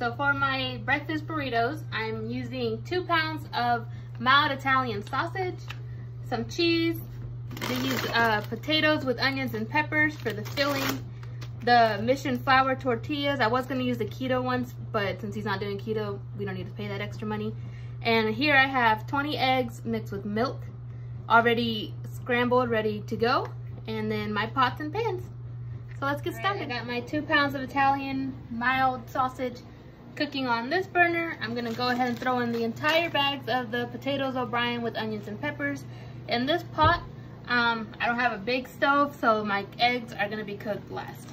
So for my breakfast burritos, I'm using 2 pounds of mild Italian sausage, some cheese. They use potatoes with onions and peppers for the filling. The mission flour tortillas. I was going to use the keto ones, but since he's not doing keto, we don't need to pay that extra money. And here I have 20 eggs mixed with milk, already scrambled, ready to go. And then my pots and pans. So let's get started. I got my 2 pounds of Italian mild sausage cooking on this burner. I'm gonna go ahead and throw in the entire bags of the potatoes O'Brien with onions and peppers in this pot. I don't have a big stove, so my eggs are gonna be cooked last.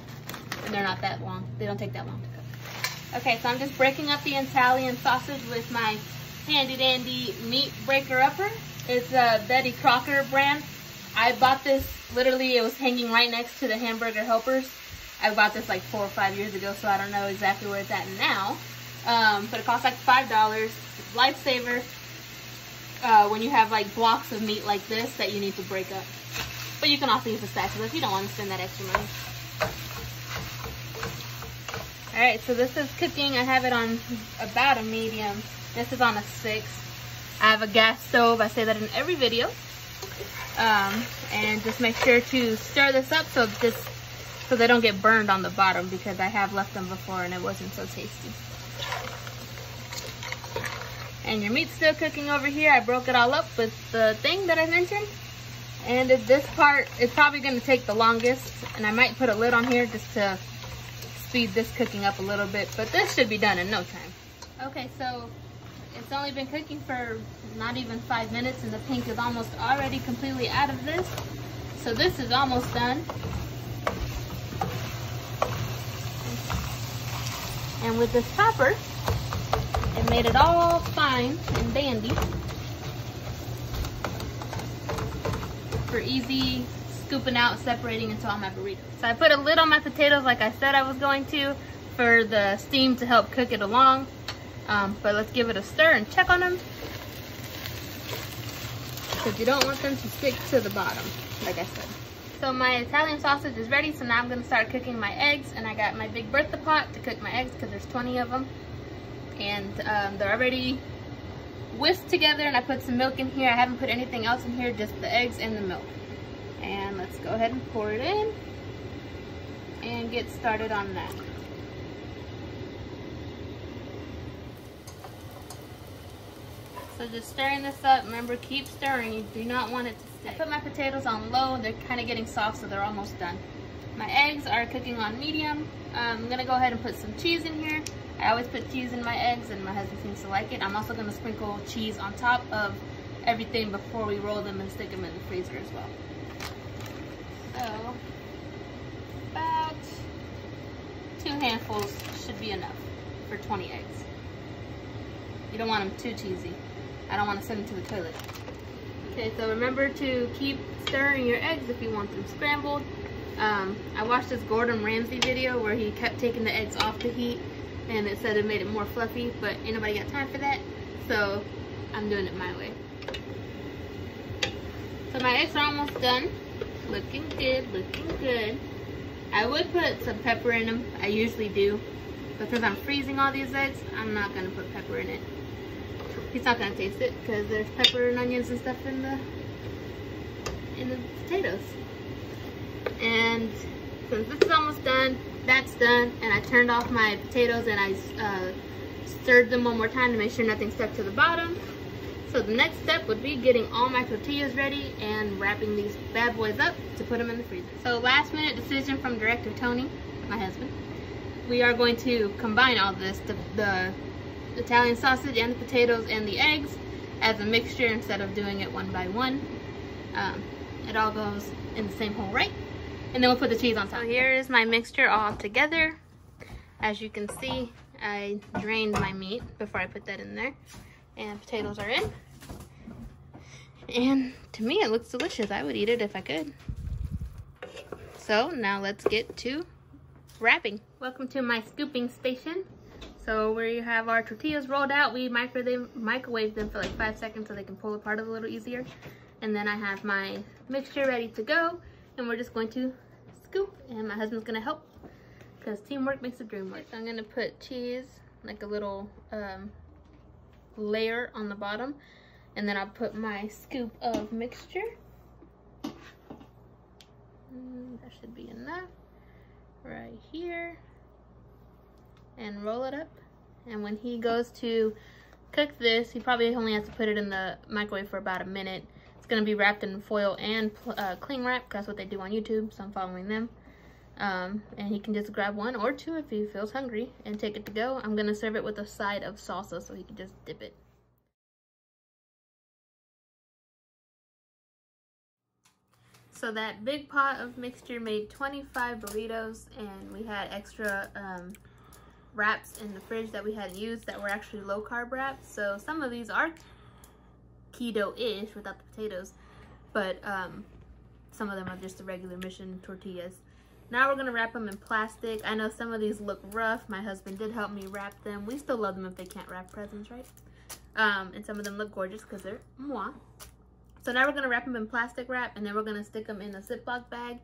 And they're not that long. They don't take that long to cook. Okay, so I'm just breaking up the Italian sausage with my handy dandy meat breaker upper. It's a Betty Crocker brand. I bought this, literally it was hanging right next to the hamburger helpers. I bought this like 4 or 5 years ago, so I don't know exactly where it's at now. But it costs like $5. Lifesaver when you have like blocks of meat like this that you need to break up. But you can also use a spatula if you don't want to spend that extra money. Alright, so this is cooking. I have it on about a medium. This is on a 6. I have a gas stove. I say that in every video. And just make sure to stir this up so they don't get burned on the bottom, because I have left them before and it wasn't so tasty. And your meat's still cooking over here. I broke it all up with the thing that I mentioned. And this part is probably going to take the longest, and I might put a lid on here just to speed this cooking up a little bit, but this should be done in no time. Okay, so it's only been cooking for not even 5 minutes, and the pink is almost already completely out of this. So this is almost done. And with this topper, it made it all fine and dandy for easy scooping out, separating into all my burritos. So I put a lid on my potatoes like I said I was going to, for the steam to help cook it along. But let's give it a stir and check on them, because you don't want them to stick to the bottom, like I said. So my Italian sausage is ready, so now I'm going to start cooking my eggs. And I got my big Bertha pot to cook my eggs, because there's 20 of them. And they're already whisked together, and I put some milk in here. I haven't put anything else in here, just the eggs and the milk. And let's go ahead and pour it in and get started on that. So just stirring this up. Remember, keep stirring. You do not want it to stick. I put my potatoes on low. They're kind of getting soft, so they're almost done. My eggs are cooking on medium. I'm going to go ahead and put some cheese in here. I always put cheese in my eggs, and my husband seems to like it. I'm also going to sprinkle cheese on top of everything before we roll them and stick them in the freezer as well. So, about 2 handfuls should be enough for 20 eggs. You don't want them too cheesy. I don't want to send them to the toilet. Okay, so remember to keep stirring your eggs if you want them scrambled. I watched this Gordon Ramsay video where he kept taking the eggs off the heat, and it said it made it more fluffy, but ain't nobody got time for that, so I'm doing it my way. So my eggs are almost done. Looking good, looking good. I would put some pepper in them. I usually do. But since I'm freezing all these eggs, I'm not going to put pepper in it. He's not going to taste it because there's pepper and onions and stuff in the potatoes. And since this is almost done, that's done. And I turned off my potatoes and I stirred them one more time to make sure nothing stuck to the bottom. So the next step would be getting all my tortillas ready and wrapping these bad boys up to put them in the freezer. So last minute decision from Director Tony, my husband. We are going to combine all this, the Italian sausage and the potatoes and the eggs, as a mixture instead of doing it one by one. It all goes in the same hole, right? And then we'll put the cheese on top. So here is my mixture all together. As you can see, I drained my meat before I put that in there. And potatoes are in. And to me, it looks delicious. I would eat it if I could. So now let's get to wrapping. Welcome to my scooping station. So we have our tortillas rolled out. We microwave them for like 5 seconds so they can pull apart a little easier. And then I have my mixture ready to go. And we're just going to scoop. And my husband's going to help, because teamwork makes the dream work. So I'm going to put cheese like a little layer on the bottom. And then I'll put my scoop of mixture. That should be enough right here. And roll it up. And when he goes to cook this, he probably only has to put it in the microwave for about a minute. It's going to be wrapped in foil and cling wrap, because that's what they do on YouTube, so I'm following them. And he can just grab one or two if he feels hungry and take it to go. I'm going to serve it with a side of salsa so he can just dip it. So that big pot of mixture made 25 burritos, and we had extra wraps in the fridge that we hadn't used that were actually low carb wraps. So some of these are keto-ish without the potatoes, but some of them are just the regular Mission tortillas. Now we're gonna wrap them in plastic. I know some of these look rough. My husband did help me wrap them. We still love them if they can't wrap presents, right? And some of them look gorgeous because they're moi. So now we're gonna wrap them in plastic wrap, and then we're gonna stick them in a Ziploc bag,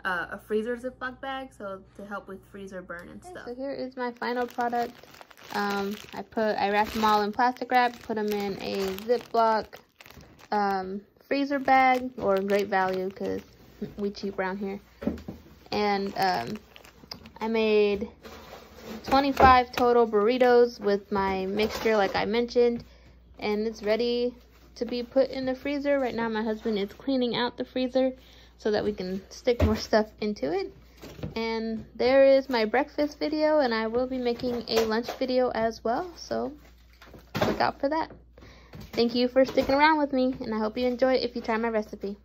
a freezer Ziploc bag, so to help with freezer burn and stuff. So here is my final product. I wrapped them all in plastic wrap, put them in a Ziploc freezer bag, or Great Value because we cheap around here. And I made 25 total burritos with my mixture like I mentioned, and it's ready to be put in the freezer. Right now my husband is cleaning out the freezer so that we can stick more stuff into it. And there is my breakfast video, and I will be making a lunch video as well, so look out for that. Thank you for sticking around with me, and I hope you enjoy it if you try my recipe.